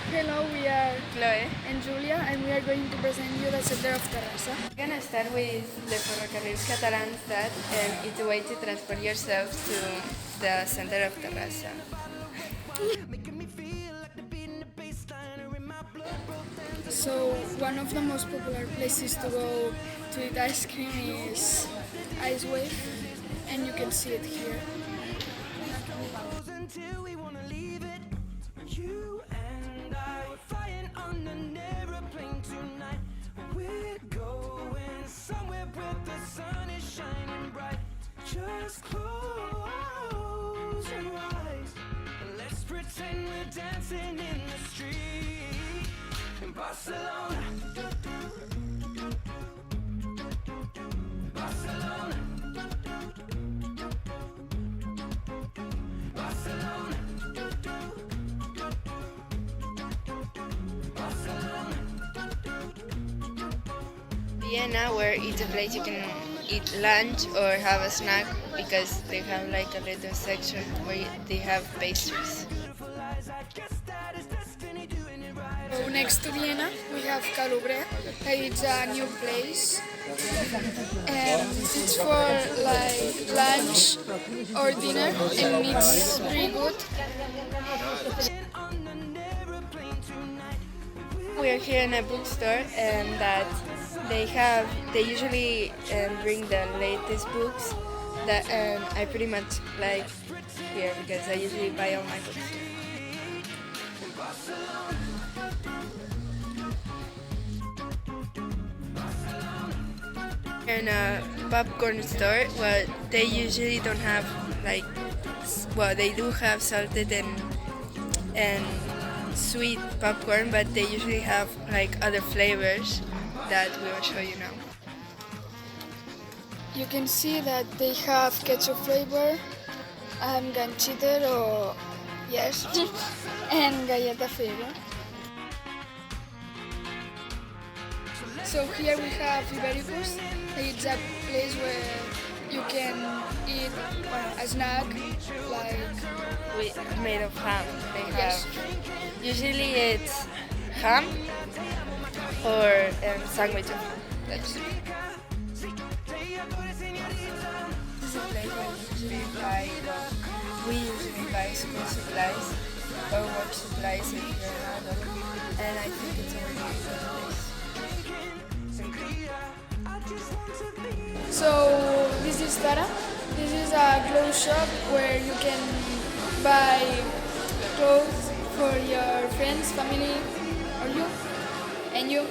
Hello, we are Chloe. and Julia, and we are going to present you the center of Terrassa. We're gonna start with the Ferrocarrils Catalans that it's a way to transport yourselves to the center of Terrassa. So, one of the most popular places to go to eat ice cream is Ice Wave, and you can see it here. You and I flying on an aeroplane tonight. We're going somewhere where the sun is shining bright. Just close your eyes. Let's pretend we're dancing in the street in Barcelona. Barcelona. Barcelona. Vienna, where it's a place you can eat lunch or have a snack because they have like a little section where they have pastries. So next to Vienna, we have Calubre. It's a new place, and it's for like lunch or dinner, and it's pretty good. We are here in a bookstore that they usually bring the latest books that I pretty much like here because I usually buy all my books here. In a popcorn store, well, they usually don't have like, well, they do have salted and sweet popcorn, but they usually have like other flavors that we will show you now. You can see that they have ketchup flavor, ganchiter or yes, and galleta flavor. So here we have Ibericus. It's a place where you can eat a snack like Made of ham. They have yes. usually it's ham or sandwich of ham. That's it. This is a place where we usually buy school supplies or work supplies if you're an adult, and I think it's a really good place. So this is Tara. This is a clothes shop where you can buy clothes for your friends, family, or you, and you.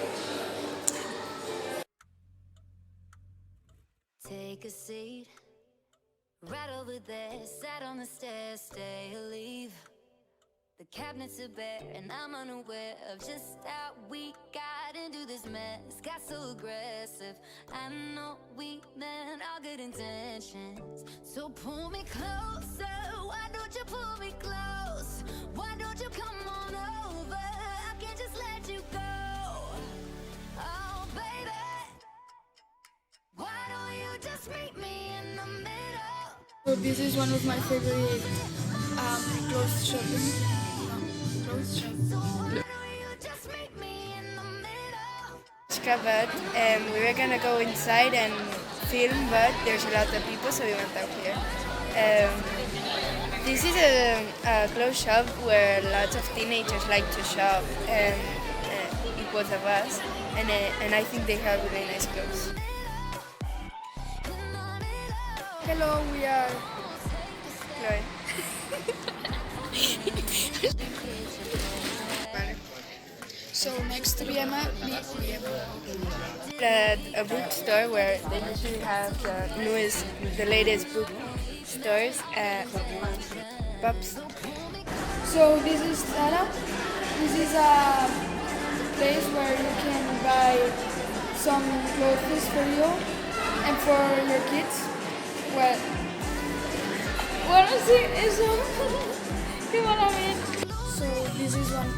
Take a seat, right over there, sat on the stairs, stay or leave. The cabinets are bare and I'm unaware of just how we got into this mess. Got so aggressive, I know we meant all good intentions. So pull me closer, why don't you pull me close? Why don't you come on over, I can't just let you go. Oh baby, why don't you just meet me in the middle? So this is one of my favorite clothes shopping. Clothes shop. But we were gonna go inside and film, but there's a lot of people, so we went out here. This is a clothes shop where lots of teenagers like to shop, and it was of us, and I think they have really nice clothes. Hello, we are Chloe. so next to Vienna. At a bookstore where they usually have the latest book stores, pubs. So this is Tara. This is a place where you can buy some clothes for you and for your kids. Well, bueno, sí, eso. Qué maravilla. So this is one.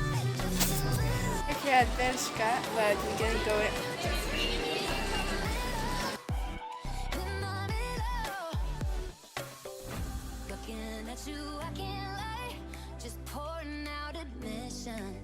We're here at Bershka, but we can go